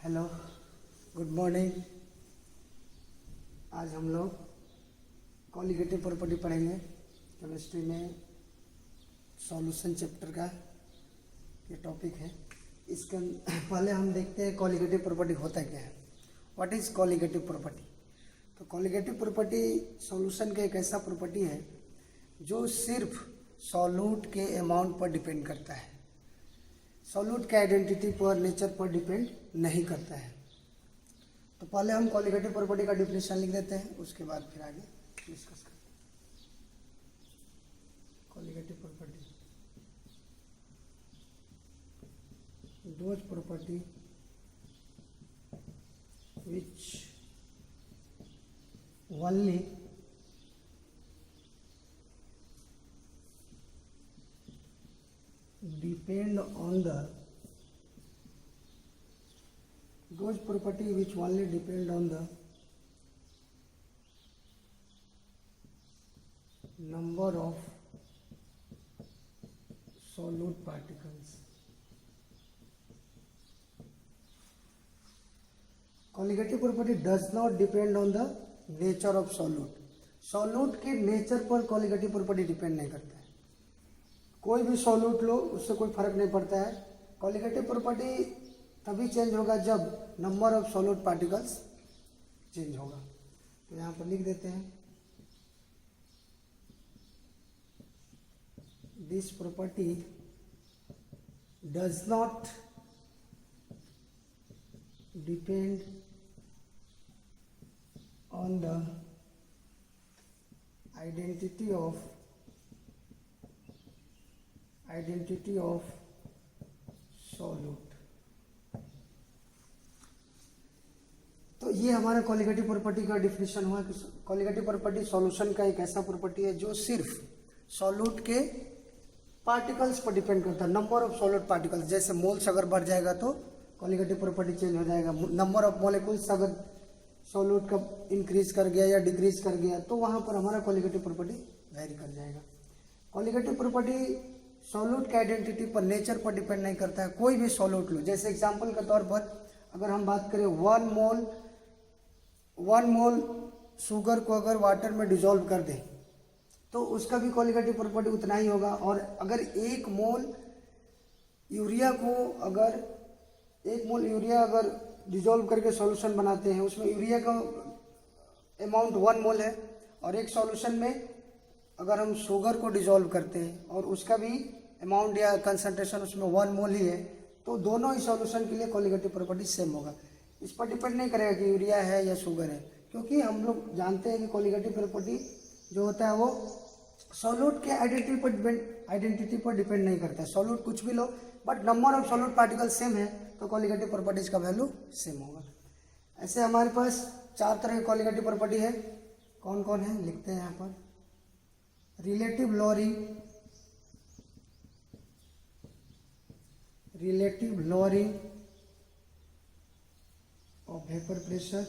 Hello, good morning. आज हम लोग कॉलिगेटिव प्रॉपर्टी पढ़ेंगे केमिस्ट्री में। सॉल्यूशन चैप्टर का ये टॉपिक है। इसके पहले हम देखते हैं कॉलिगेटिव प्रॉपर्टी होता क्या है। What is colligative property? तो कॉलिगेटिव प्रॉपर्टी सॉल्यूशन का एक ऐसा प्रॉपर्टी है जो सिर्फ सॉल्यूट के अमाउंट पर डिपेंड करता है, सॉल्यूट के आइडेंटिटी पर, नेचर पर डिपेंड नहीं करता है। तो पहले हम कॉलिगेटिव प्रॉपर्टी का डिफिनेशन लिख देते हैं, उसके बाद फिर आगे डिस्कस करते हैं। Colligative property, those property which only depend on the those property which only depend on the number of solute particles. Colligative property does not depend on the nature of solute. solute के nature पर colligative property depend नहीं करता है। कोई भी solute लो, उससे कोई फर्क नहीं पड़ता है। कॉलिगेटिव प्रॉपर्टी तभी चेंज होगा जब number of solute particles change होगा। तो यहाँ पर लिख देते हैं, this property does not depend on the identity of solute. तो ये हमारा कॉलिगेटिव प्रॉपर्टी का डिफिनेशन हुआ कि कॉलिगेटिव प्रॉपर्टी सॉल्यूशन का एक ऐसा प्रॉपर्टी है जो सिर्फ सॉल्यूट के पार्टिकल्स पर डिपेंड करता है, नंबर ऑफ सॉल्यूट पार्टिकल्स। जैसे मोल्स अगर बढ़ जाएगा तो कॉलिगेटिव प्रॉपर्टी चेंज हो जाएगा। नंबर ऑफ मॉलिक्यूल्स अगर सॉल्यूट का इंक्रीज कर गया या डिक्रीज कर गया तो वहां पर हमारा कॉलिगेटिव प्रॉपर्टी वेरी कर जाएगा। कॉलिगेटिव प्रॉपर्टी सॉल्यूट के आइडेंटिटी पर, नेचर पर डिपेंड नहीं करता है। कोई भी सॉल्यूट लो, जैसे एग्जांपल के तौर पर अगर हम बात करें वन मोल शुगर को अगर वाटर में डिजोल्व कर दें तो उसका भी कॉलिगेटिव प्रॉपर्टी उतना ही होगा। और अगर एक मोल यूरिया अगर डिजोल्व करके सॉल्यूशन बनाते हैं, उसमें यूरिया का अमाउंट 1 मोल है, और एक सॉल्यूशन में अगर हम शुगर को डिजोल्व करते हैं और उसका भी अमाउंट या कंसंट्रेशन उसमें 1 मोल ही है, तो दोनों ही सॉल्यूशन के लिए कॉलिगेटिव प्रॉपर्टी सेम होगा। इस पर डिपेंड नहीं करेगा कि यूरिया है या शुगर है, क्योंकि हम लोग जानते हैं कि कॉलिगेटिव प्रॉपर्टी जो होता है वो सॉल्यूट के आइडेंटिटी पर डिपेंड नहीं करता है। सॉल्यूट कुछ भी लो, but number of solute particle same है तो कॉलिगेटिव प्रॉपर्टीज का वैल्यू सेम होगा। ऐसे हमारे पास 4 तरह की कॉलिगेटिव प्रॉपर्टी है। कौन कौन है लिखते हैं यहाँ पर। Relative lowering of vapour pressure,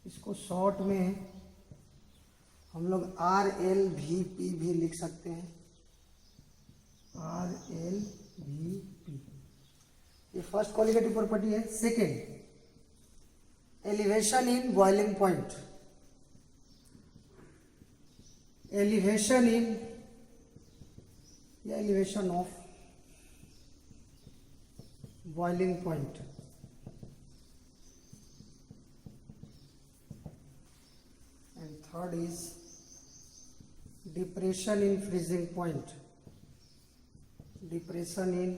इसको शॉर्ट में हम लोग RLVP भी लिख सकते हैं। RLVP ये फर्स्ट कॉलिगेटिव प्रॉपर्टी है। Second, elevation in boiling point. Elevation of boiling point. And third is depression in freezing point. Depression in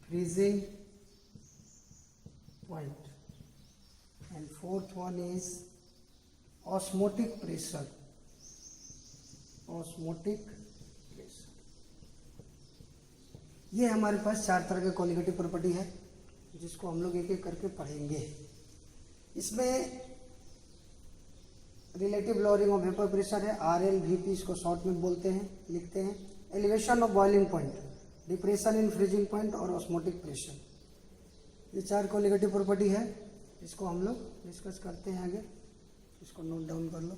freezing point. And fourth one is osmotic pressure. ये हमारे पास 4 तरह के कॉलिगेटिव प्रॉपर्टी है जिसको हम लोग एक एक करके पढ़ेंगे। इसमें relative lowering of vapour pressure है, RLVP इसको शॉर्ट में बोलते हैं, लिखते हैं। Elevation of boiling point, depression in freezing point और ऑस्मोटिक प्रेशर, ये 4 कॉलिगेटिव प्रॉपर्टी है। इसको हम लोग डिस्कस करते हैं आगे, इसको नोट डाउन कर लो।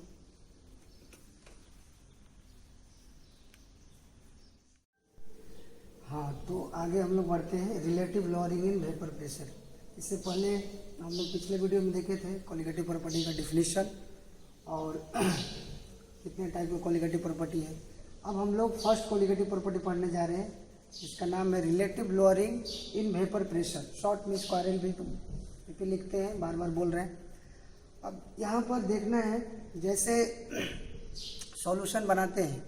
आगे हम लोग बढ़ते हैं relative lowering in vapour pressure. इससे पहले हम लोग पिछले वीडियो में देखे थे कोलिगेटिव प्रॉपर्टी का डिफिनीशन और कितने टाइप की कोलिगेटिव प्रॉपर्टी है। अब हम लोग फर्स्ट कोलिगेटिव प्रॉपर्टी पढ़ने जा रहे हैं, जिसका नाम है relative lowering in vapour pressure. Short में इसको RLV लिखते हैं, बार बार बोल रहे हैं। अब यहाँ पर देखना है, जैसे सॉल्यूशन बनाते हैं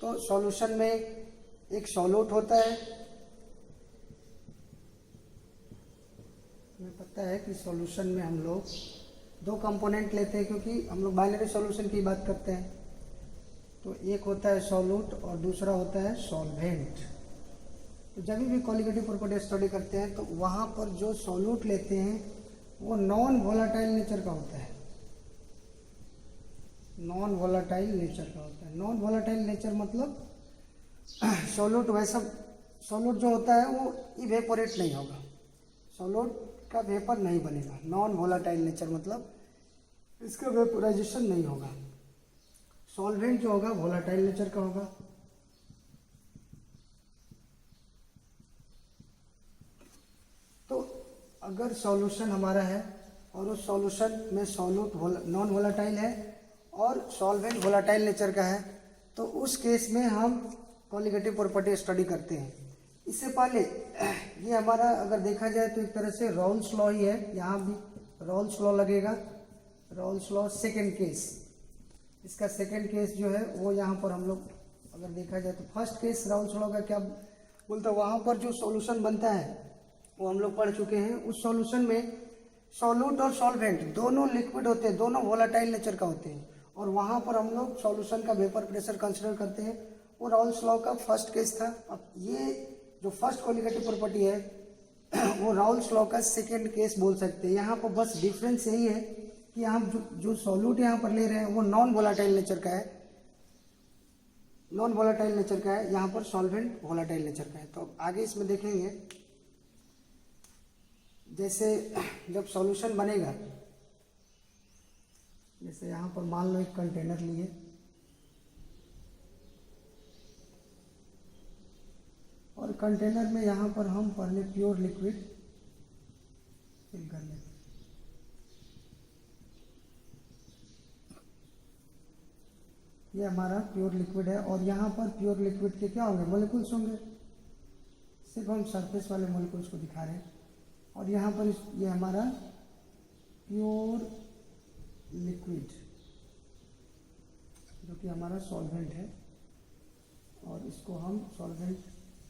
तो सॉल्यूशन में एक सॉल्यूट होता है। हमें पता है कि सॉल्यूशन में हम लोग दो कंपोनेंट लेते हैं, क्योंकि हम लोग बाइनरी सॉल्यूशन की बात करते हैं। तो एक होता है सॉल्यूट और दूसरा होता है सॉल्वेंट। तो जब भी कोलिगेटिव प्रॉपर्टी स्टडी करते हैं तो वहाँ पर जो सॉल्यूट लेते हैं वो नॉन वोलाटाइल नेचर का होता है। नॉन वोलाटाइल नेचर का होता है। नॉन वोलाटाइल नेचर मतलब सॉल्यूट वैसा सॉल्यूट जो होता है वो इवेपोरेट नहीं होगा, सॉल्यूट का वेपर नहीं बनेगा। नॉन वोलाटाइल नेचर मतलब इसका वेपोराइजेशन नहीं होगा। सॉल्वेंट जो होगा वोलाटाइल नेचर का होगा। तो अगर सॉल्यूशन हमारा है और उस सॉल्यूशन में सॉल्यूट नॉन वोलाटाइल है और सॉल्वेंट वोलाटाइल नेचर का है, तो उस केस में हम कोलिगेटिव प्रॉपर्टी स्टडी करते हैं। इससे पहले ये हमारा अगर देखा जाए तो एक तरह से रॉल्स लॉ ही है। यहाँ भी रॉल्स लॉ लगेगा। रॉल्स लॉ सेकेंड केस, इसका सेकेंड केस जो है वो यहाँ पर हम लोग अगर देखा जाए तो फर्स्ट केस रॉल्स लॉ का क्या बोलता है, वहाँ पर जो सॉल्यूशन बनता है वो हम लोग पढ़ चुके हैं। उस सॉल्यूशन में सॉल्यूट और सॉल्वेंट दोनों लिक्विड होते हैं, दोनों वोलाटाइल नेचर का होते हैं, और वहाँ पर हम लोग सॉल्यूशन का वेपर प्रेशर कंसिडर करते हैं। वो रॉल्स लॉ का फर्स्ट केस था। अब ये जो फर्स्ट कोलिगेटिव प्रॉपर्टी है वो रॉल्स लॉ का सेकेंड केस बोल सकते हैं। यहाँ पर बस डिफरेंस यही है कि हम जो सॉल्यूट यहाँ पर ले रहे हैं वो नॉन वोलाटाइल नेचर का है, नॉन वोलाटाइल नेचर का है, यहाँ पर सॉल्वेंट वोलाटाइल नेचर का है। तो अब आगे इसमें देखेंगे, जैसे जब सॉल्यूशन बनेगा, जैसे यहाँ पर मान लो एक कंटेनर लिए और कंटेनर में यहाँ पर हम पहले प्योर लिक्विड फिल कर लेते हैं। ये हमारा प्योर लिक्विड है और यहाँ पर प्योर लिक्विड के क्या होंगे, मॉलिक्यूल्स होंगे। सिर्फ हम सरफेस वाले मॉलिक्यूल्स को दिखा रहे हैं। और यहाँ पर ये हमारा प्योर लिक्विड जो कि हमारा सॉल्वेंट है, और इसको हम सॉल्वेंट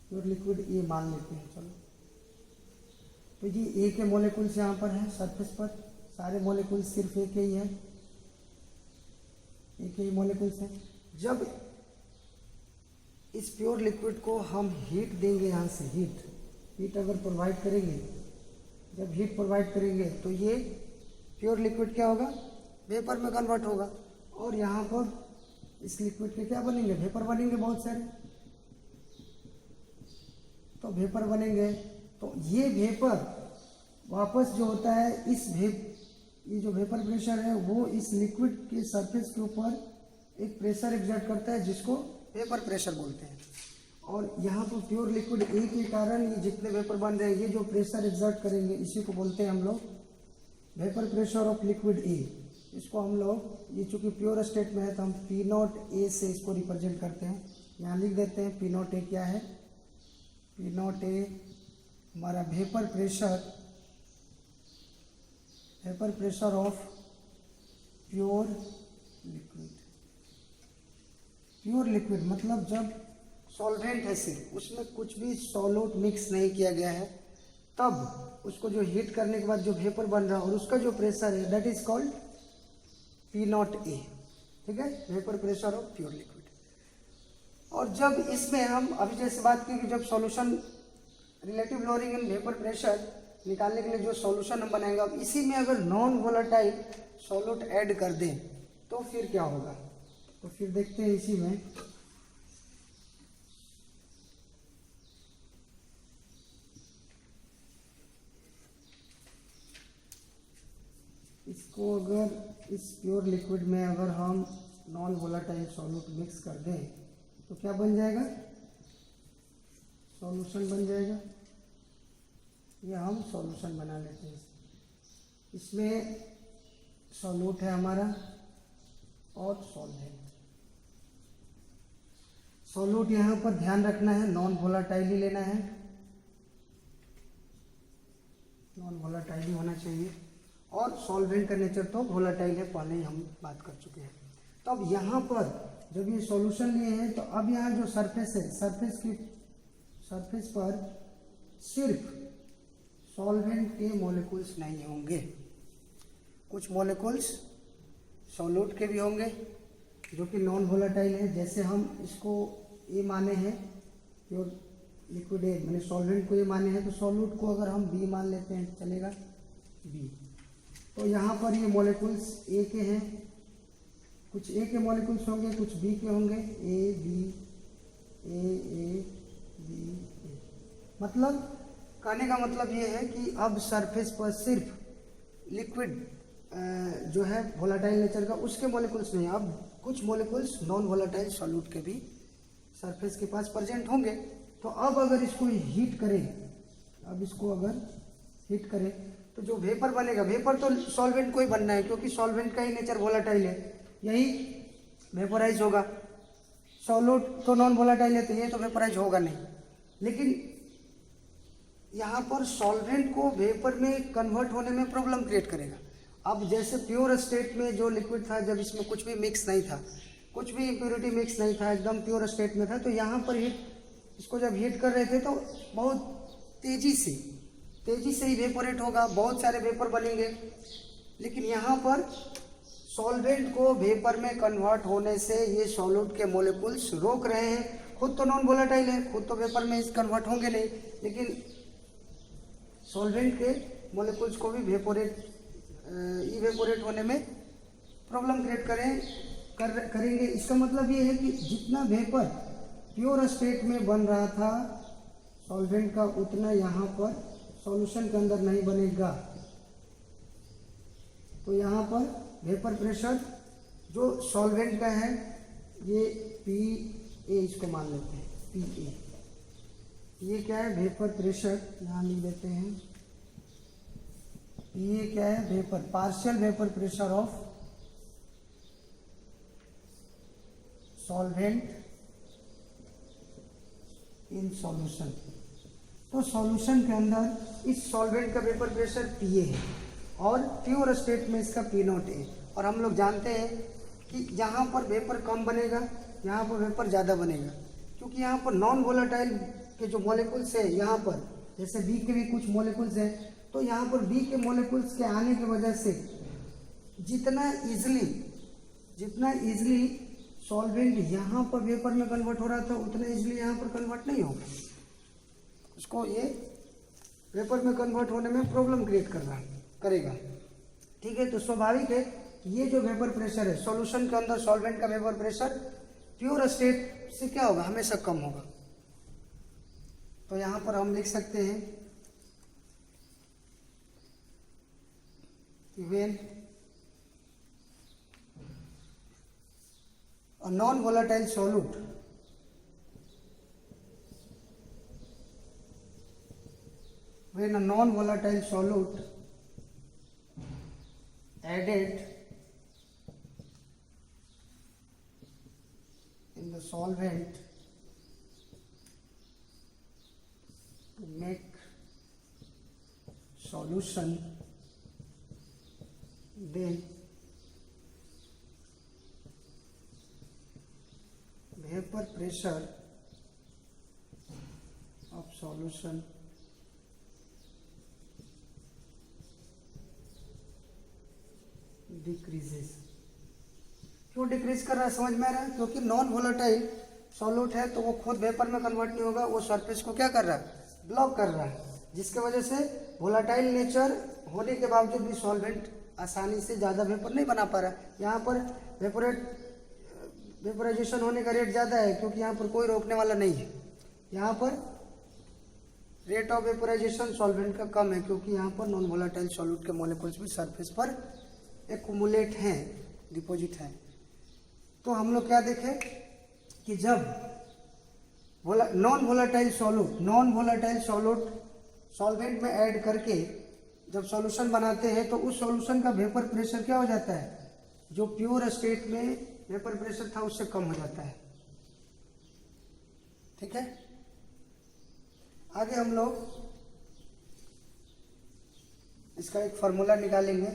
प्योर लिक्विड ए मान लेते हैं। चलो, तो ये ए के मॉलिक्यूल्स यहाँ पर हैं सरफेस पर, सारे मॉलिक्यूल्स सिर्फ ए के ही हैं, ए के ही मॉलिक्यूल्स हैं। जब इस प्योर लिक्विड को हम हीट देंगे, यहाँ से हीट अगर प्रोवाइड करेंगे, जब हीट प्रोवाइड करेंगे तो ये प्योर लिक्विड क्या होगा, वेपर में कन्वर्ट होगा। और यहाँ पर इस लिक्विड के क्या बनेंगे, वेपर बनेंगे बहुत सारे। तो वेपर बनेंगे तो ये वेपर वापस जो होता है ये जो वेपर प्रेशर है वो इस लिक्विड के सरफेस के ऊपर एक प्रेशर एक्सर्ट करता है, जिसको वेपर प्रेशर बोलते हैं। और यहाँ पर प्योर लिक्विड ए के कारण ये जितने वेपर बन रहे हैं, ये जो प्रेशर एक्सर्ट करेंगे इसी को बोलते हैं हम लोग vapour pressure of liquid A. इसको हम लोग, ये चूँकि प्योर स्टेट में है तो हम P0A से इसको रिप्रेजेंट करते हैं। यहाँ लिख देते हैं P0A क्या है। P0A हमारा vapour pressure of pure liquid. Pure liquid मतलब जब सॉल्वेंट है, सिर्फ उसमें कुछ भी सॉल्यूट मिक्स नहीं किया गया है, तब उसको जो हीट करने के बाद जो वेपर बन रहा है और उसका जो प्रेशर है दैट इज कॉल्ड P0A। ठीक है, vapour pressure of pure liquid. और जब इसमें हम अभी जैसे बात की कि जब solution relative lowering in vapour pressure निकालने के लिए जो सॉल्यूशन हम बनाएंगे, अब इसी में अगर नॉन वोलाटाइल सॉल्यूट ऐड कर दें तो फिर क्या होगा। तो फिर देखते हैं इसी में, इसको अगर इस प्योर लिक्विड में अगर हम नॉन वोलाटाइल सॉल्यूट मिक्स कर दें तो क्या बन जाएगा, सॉल्यूशन बन जाएगा। ये हम सॉल्यूशन बना लेते हैं। इसमें सॉल्यूट है हमारा और सॉल्वेंट। सॉल्यूट यहाँ पर ध्यान रखना है, नॉन वोलाटाइल ही लेना है, नॉन वोलाटाइल ही होना चाहिए। और सॉल्वेंट का नेचर तो वोलाटाइल है, पहले ही हम बात कर चुके हैं। तो अब यहाँ पर जब ये सॉल्यूशन लिए हैं तो अब यहाँ जो सरफेस है, सरफेस पर सिर्फ सॉल्वेंट के मॉलिक्यूल्स नहीं होंगे, कुछ मॉलिक्यूल्स सॉल्यूट के भी होंगे जो कि नॉन वोलाटाइल है। जैसे हम इसको ए माने हैं, प्योर लिक्विड ए मैंने सॉल्वेंट को ए माने हैं, तो सॉल्यूट को अगर हम बी मान लेते हैं चलेगा, बी। तो यहाँ पर ये मॉलिक्यूल्स ए के हैं, कुछ ए के मॉलिक्यूल्स होंगे, कुछ बी के होंगे, ए बी बी ए। मतलब कहने का मतलब ये है कि अब सरफेस पर सिर्फ लिक्विड जो है वोलाटाइल नेचर का उसके मॉलिक्यूल्स नहीं, अब कुछ मॉलिक्यूल्स नॉन वोलाटाइल सॉल्यूट के भी सरफेस के पास प्रेजेंट होंगे। तो अब अगर इसको हीट करें, अब इसको अगर हीट करें तो जो वेपर बनेगा, वेपर तो सॉल्वेंट को ही बनना है क्योंकि सॉल्वेंट का ही नेचर वोलाटाइल है, यही वेपोराइज होगा। सॉल्यूट तो नॉन वोलाटाइल है तो ये तो वेपोराइज होगा नहीं। लेकिन यहाँ पर सॉल्वेंट को वेपर में कन्वर्ट होने में प्रॉब्लम क्रिएट करेगा। अब जैसे प्योर स्टेट में जो लिक्विड था, जब इसमें कुछ भी मिक्स नहीं था, कुछ भी इम्प्योरिटी मिक्स नहीं था, एकदम प्योर स्टेट में था, तो यहाँ पर इसको जब हीट कर रहे थे तो बहुत तेज़ी से ही वेपोरेट होगा, बहुत सारे वेपर बनेंगे। लेकिन यहाँ पर सॉल्वेंट को वेपर में कन्वर्ट होने से ये सॉल्यूट के मॉलिक्यूल्स रोक रहे हैं। खुद तो नॉन वोलाटाइल है, खुद तो वेपर में कन्वर्ट होंगे नहीं, लेकिन सॉल्वेंट के मॉलिक्यूल्स को भी इवेपोरेट होने में प्रॉब्लम क्रिएट करेंगे। इसका मतलब ये है कि जितना वेपर प्योर स्टेट में बन रहा था सॉल्वेंट का, उतना यहाँ पर सॉल्यूशन के अंदर नहीं बनेगा। तो यहाँ पर वेपर प्रेशर जो सॉल्वेंट का है ये पी ए इसको मान लेते हैं, पी ए। ये क्या है, वेपर प्रेशर, यहाँ लिख देते हैं। ये क्या है, vapour, partial vapour pressure of solvent in solution. तो सॉल्यूशन के अंदर इस सॉल्वेंट का वेपर प्रेशर पी ए है और प्योर स्टेट में इसका पी नॉट है। और हम लोग जानते हैं कि यहाँ पर वेपर कम बनेगा, यहाँ पर वेपर ज़्यादा बनेगा, क्योंकि यहाँ पर नॉन वोलाटाइल के जो मॉलिक्यूल्स है, यहाँ पर जैसे बी के भी कुछ मॉलिक्यूल्स हैं, तो यहाँ पर बी के मॉलिक्यूल्स के आने की वजह से जितना इजली सॉल्वेंट यहाँ पर वेपर में कन्वर्ट हो रहा था, उतना इजली यहाँ पर कन्वर्ट नहीं होगा। उसको ये वेपर में कन्वर्ट होने में प्रॉब्लम क्रिएट करेगा। ठीक है, तो स्वाभाविक है ये जो वेपर प्रेशर है सॉल्यूशन के अंदर, सॉल्वेंट का वेपर प्रेशर प्योर स्टेट से क्या होगा, हमेशा कम होगा। तो यहाँ पर हम लिख सकते हैं when a non-volatile solute added in the solvent to make solution, then vapor pressure of solution decreases. क्यों डिक्रीज कर रहा है, समझ में आ रहा है? क्योंकि नॉन वोलेटाइल सॉल्यूट है तो वो खुद वेपर में कन्वर्ट नहीं होगा, वो सरफेस को क्या कर रहा है, ब्लॉक कर रहा है, जिसके वजह से वोलेटाइल नेचर होने के बावजूद भी सॉल्वेंट आसानी से ज़्यादा वेपर नहीं बना पा रहा है। यहाँ पर वेपोराइजेशन होने का रेट ज़्यादा है क्योंकि यहाँ पर कोई रोकने वाला नहीं है। यहाँ पर रेट ऑफ वेपोराइजेशन सॉल्वेंट का कम है क्योंकि यहाँ पर नॉन वोलेटाइल सॉल्यूट के मॉलिक्यूल्स भी सरफेस पर एक्यूमुलेट हैं, डिपॉजिट हैं। तो हम लोग क्या देखें कि जब नॉन वोलेटाइल सॉल्यूट सॉल्वेंट में ऐड करके जब सॉल्यूशन बनाते हैं तो उस सॉल्यूशन का वेपर प्रेशर क्या हो जाता है, जो प्योर स्टेट में वेपर प्रेशर था उससे कम हो जाता है। ठीक है, आगे हम लोग इसका एक फार्मूला निकालेंगे,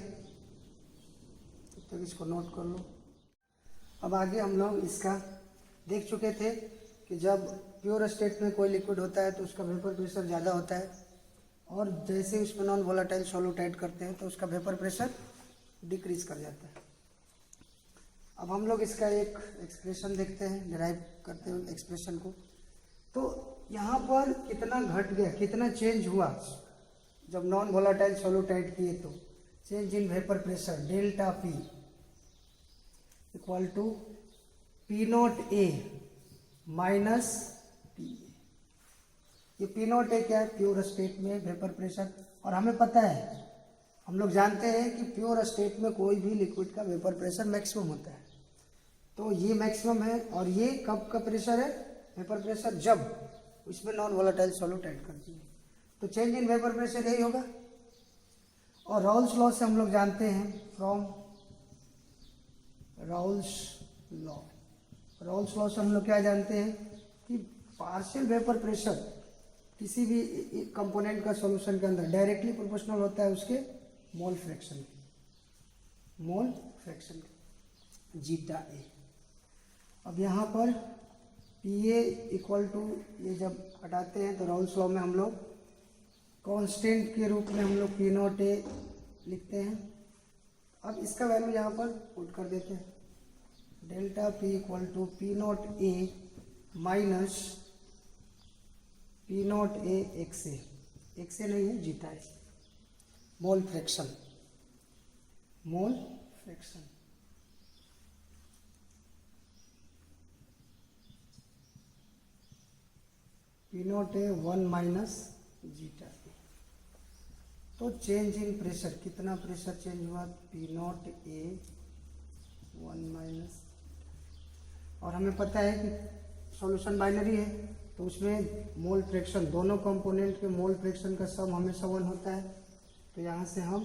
तब तक इसको नोट कर लो। अब आगे हम लोग इसका देख चुके थे कि जब प्योर स्टेट में कोई लिक्विड होता है तो उसका वेपर प्रेशर ज़्यादा होता है, और जैसे उसमें नॉन वोलेटाइल सॉल्यूट ऐड करते हैं तो उसका वेपर प्रेशर डिक्रीज कर जाता है। अब हम लोग इसका एक एक्सप्रेशन देखते हैं, डिराइव करते हैं एक्सप्रेशन को। तो यहाँ पर कितना घट गया, कितना चेंज हुआ जब नॉन वोलेटाइल सॉल्यूट ऐड किए, तो change in vapour pressure delta P equal to P not A minus P A. ये पी नॉट ए क्या है, प्योर स्टेट में वेपर प्रेशर, और हमें पता है, हम लोग जानते हैं कि प्योर स्टेट में कोई भी लिक्विड का वेपर प्रेशर मैक्सिमम होता है। तो ये मैक्सिमम है, और ये कब का प्रेशर है, वेपर प्रेशर, जब उसमें नॉन वोलेटाइल सॉल्यूट ऐड करती है। तो चेंज इन वेपर प्रेशर यही होगा। और राउल्स लॉ से हम लोग जानते हैं, फ्रॉम राउल्स लॉ से हम लोग क्या जानते हैं कि पार्शियल वेपर प्रेशर किसी भी कंपोनेंट का सॉल्यूशन के अंदर डायरेक्टली प्रोपोर्शनल होता है उसके मोल फ्रैक्शन जीटा ए। अब यहाँ पर पी ए इक्वल टू, ये जब हटाते हैं तो राउल्स लॉ में हम लोग कांस्टेंट के रूप में हम लोग पी नॉट ए लिखते हैं। अब इसका वैल्यू यहाँ पर पुट कर देते हैं, delta P equal to P not A minus P not A X A नहीं है, zeta A, mole fraction P not A 1 minus zeta A. तो चेंज इन प्रेशर, कितना प्रेशर चेंज हुआ, पी नॉट ए 1 माइनस, और हमें पता है कि सॉल्यूशन बाइनरी है तो उसमें मोल फ्रैक्शन, दोनों कंपोनेंट के मोल फ्रैक्शन का सम हमेशा 1 होता है। तो यहाँ से हम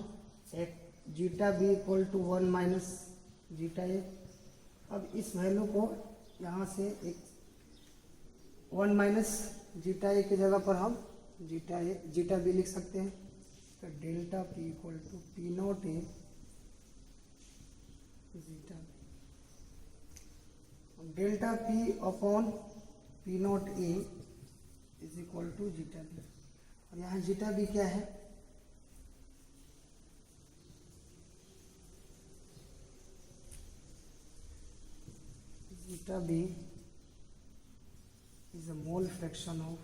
एक zeta B equal to 1 minus zeta A. अब इस वैल्यू को यहाँ से एक 1 माइनस जीटा ए की जगह पर हम जीटा बी लिख सकते हैं। तो delta P equal to P not A zeta B, delta P upon P not A is equal to zeta B. और यहाँ जीटा बी क्या है, zeta B is a mole fraction of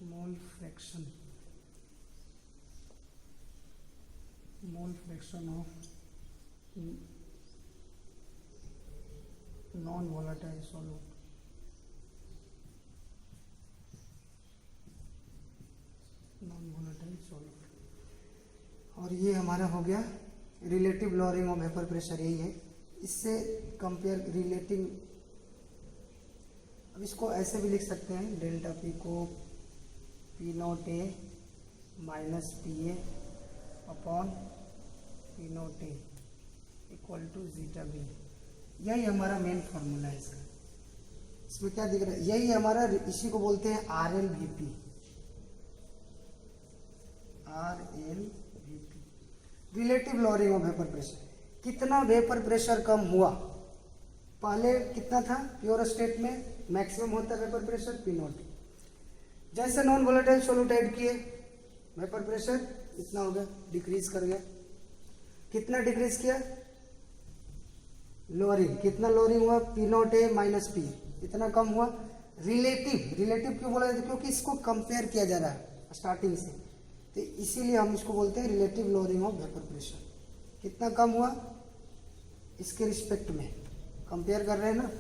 non volatile solute। और ये हमारा हो गया relative lowering of vapour pressure, यही है। इससे कंपेयर रिलेटिव, अब इसको ऐसे भी लिख सकते हैं, डेल्टा पी को P not A minus P A upon P not A equal to zeta B. यही हमारा मेन फार्मूला है इसका। इसमें क्या दिख रहा है, यही हमारा, इसी को बोलते हैं RLVP, relative lowering of vapour pressure. कितना वेपर प्रेशर कम हुआ, पहले कितना था, प्योर स्टेट में मैक्सिमम होता है वेपर प्रेशर पी नॉट, जैसे नॉन वोलेटाइल सॉल्यूट ऐड किए वेपर प्रेशर इतना हो गया, डिक्रीज कर गया। कितना डिक्रीज किया, लोअरिंग, कितना लोअरिंग हुआ, P not A minus P, इतना कम हुआ। रिलेटिव क्यों बोला जाता है, क्योंकि इसको कंपेयर किया जा रहा है स्टार्टिंग से, तो इसीलिए हम इसको बोलते हैं relative lowering of vapour pressure. कितना कम हुआ, इसके रिस्पेक्ट में कंपेयर कर रहे हैं ना,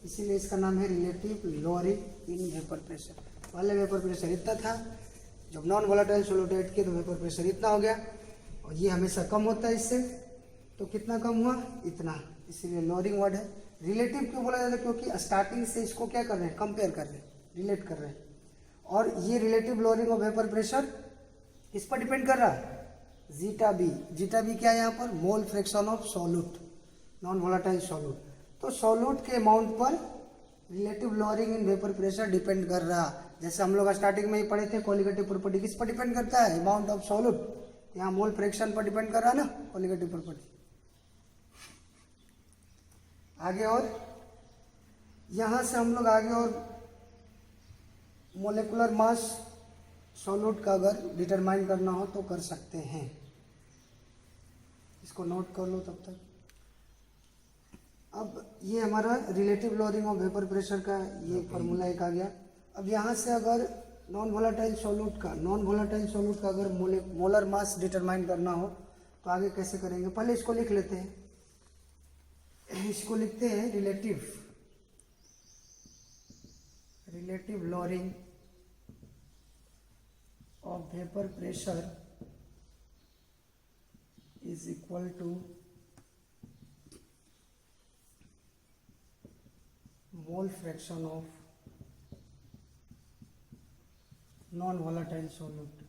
इसीलिए इसका नाम है relative lowering in vapour pressure. पहले वेपर प्रेशर इतना था, जब नॉन वोलेटाइल सॉल्यूट ऐड किया तो वेपर प्रेशर इतना हो गया, और ये हमेशा कम होता है इससे, तो कितना कम हुआ, इतना, इसीलिए लोअरिंग वर्ड है। रिलेटिव क्यों बोला जाता है? क्योंकि स्टार्टिंग से इसको क्या कर रहे हैं, कंपेयर कर रहे हैं, रिलेट कर रहे हैं। और ये relative lowering of vapour pressure किस पर डिपेंड कर रहा है? Zeta B. जीटा बी क्या है यहाँ पर? मोल fraction of solute, non volatile solute. तो सॉल्यूट के अमाउंट पर relative lowering in vapour pressure depend कर रहा। जैसे हम लोग स्टार्टिंग में ही पढ़े थे, कोलिगेटिव प्रॉपर्टी किस पर डिपेंड करता है? Amount of solute. यहाँ मोल फ्रैक्शन पर डिपेंड कर रहा है ना, कोलिगेटिव प्रॉपर्टी। आगे और यहाँ से हम लोग आगे और मोलिकुलर मास सॉल्यूट का अगर डिटरमाइन करना हो तो कर सकते हैं। इसको नोट कर लो तब तक। अब ये हमारा relative lowering of vapour pressure का ये फार्मूला एक आ गया। अब यहाँ से अगर नॉन वोलेटाइल सॉल्यूट का अगर मोलर मास डिटरमाइन करना हो तो आगे कैसे करेंगे? पहले इसको लिख लेते हैं। इसको लिखते हैं relative lowering of vapour pressure is equal to mole fraction of non volatile solute.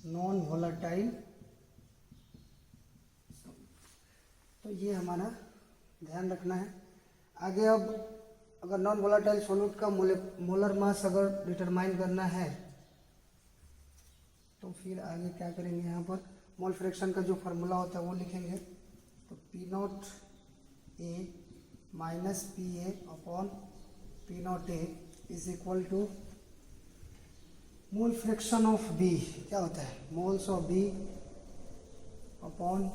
Non volatile, तो ये हमारा ध्यान रखना है। आगे अब अगर नॉन वोलेटाइल सॉल्यूट का मोलर मास अगर डिटरमाइन करना है तो फिर आगे क्या करेंगे? यहाँ पर मोल फ्रैक्शन का जो फार्मूला होता है वो लिखेंगे। तो P not A minus P A upon P not A is equal to mole fraction of B. क्या होता है? Moles of B upon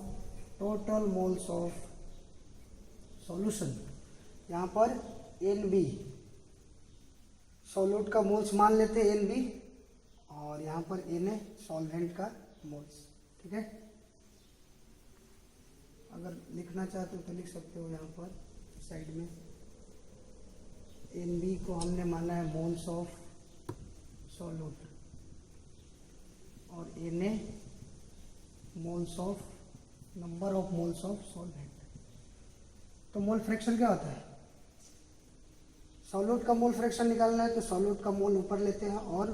total moles of solution. यहाँ पर एन बी सॉल्यूट का मोल्स मान लेते हैं, एन बी, और यहाँ पर एन है सॉल्वेंट का मोल्स। ठीक है, अगर लिखना चाहते हो तो लिख सकते हो। यहाँ पर साइड में एन बी को हमने माना है मोल्स ऑफ सॉल्यूट और N A moles of number of moles of solvent. तो मोल फ्रैक्शन क्या होता है? सॉल्यूट का मोल फ्रैक्शन निकालना है तो सॉल्यूट का मोल ऊपर लेते हैं और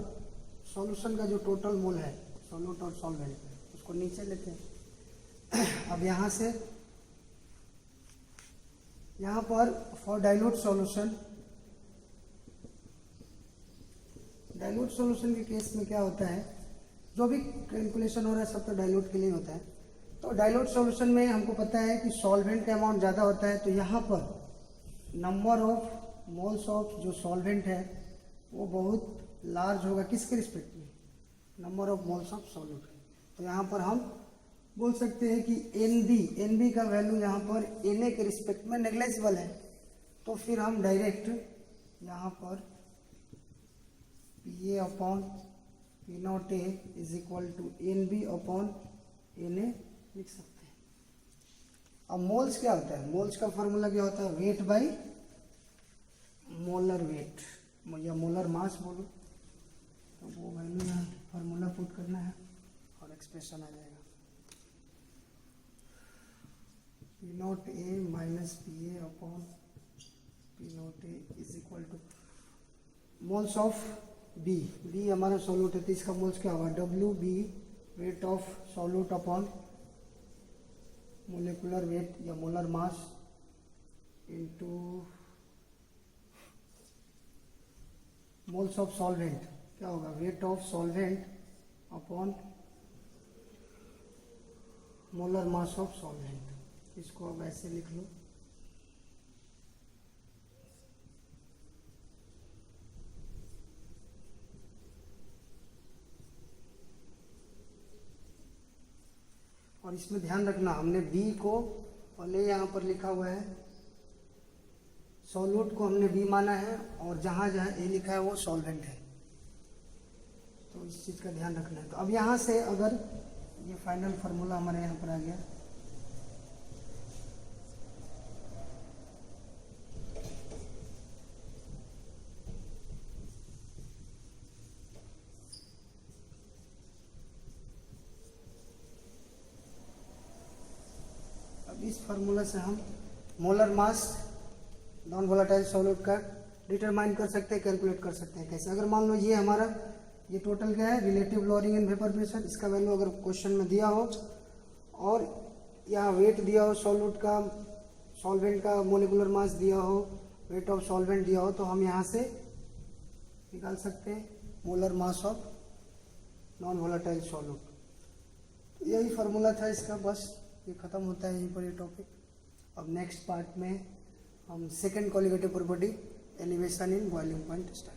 सॉल्यूशन का जो टोटल मोल है सॉल्यूट और सॉल्वेंट उसको नीचे लेते हैं। अब यहाँ से यहाँ पर फॉर डाइल्यूट सॉल्यूशन के केस में क्या होता है, जो भी कैलकुलेशन हो रहा है सब तो डाइल्यूट के लिए होता है। तो डाइल्यूट सॉल्यूशन में हमको पता है कि सॉल्वेंट का अमाउंट ज़्यादा होता है, तो यहाँ पर नंबर ऑफ मोल्स ऑफ जो सॉल्वेंट है वो बहुत लार्ज होगा। किसके रिस्पेक्ट में? Number of moles of solute. तो यहाँ पर हम बोल सकते हैं कि एन बी का वैल्यू यहाँ पर एन ए के रिस्पेक्ट में नेग्लेजिबल है। तो फिर हम डायरेक्ट यहाँ पर P A upon P not A is equal to N B upon N A लिख सकते हैं। अब मोल्स क्या होता है? मोल्स का फॉर्मूला क्या होता है? वेट बाई मोलर वेट या मोलर मास बोलो, तो वो वैल्यू यहाँ फार्मूला पुट करना है और एक्सप्रेशन आ जाएगा। P not A minus P A upon P not A is equal to moles of B. B हमारा सॉल्यूट है तो इसका मोल्स क्या होगा? W B weight of solute upon molecular weight या molar mass into moles of solvent. क्या होगा? Weight of solvent upon molar mass of solvent. इसको अब ऐसे लिख लो। और इसमें ध्यान रखना हमने बी को पहले यहाँ पर लिखा हुआ है, सॉल्यूट को हमने बी माना है और जहाँ जहाँ ए लिखा है वो सॉल्वेंट है, तो इस चीज़ का ध्यान रखना है। तो अब यहाँ से अगर ये फाइनल फार्मूला हमारे यहाँ पर आ गया, अब इस फार्मूला से हम molar mass non volatile solid का डिटरमाइन कर सकते हैं, कैलकुलेट कर सकते हैं। कैसे? अगर मान लो ये हमारा ये टोटल क्या है, relative lowering in vapour pressure, इसका वैल्यू अगर क्वेश्चन में दिया हो और यहाँ वेट दिया हो सॉल्यूट का, सॉल्वेंट का मोलिकुलर मास दिया हो, वेट ऑफ सॉल्वेंट दिया हो, तो हम यहाँ से निकाल सकते हैं molar mass of non volatile solute. यही फार्मूला था इसका, बस ये खत्म होता है यहीं पर ये टॉपिक। अब नेक्स्ट पार्ट में हम second colligative property elevation in boiling point start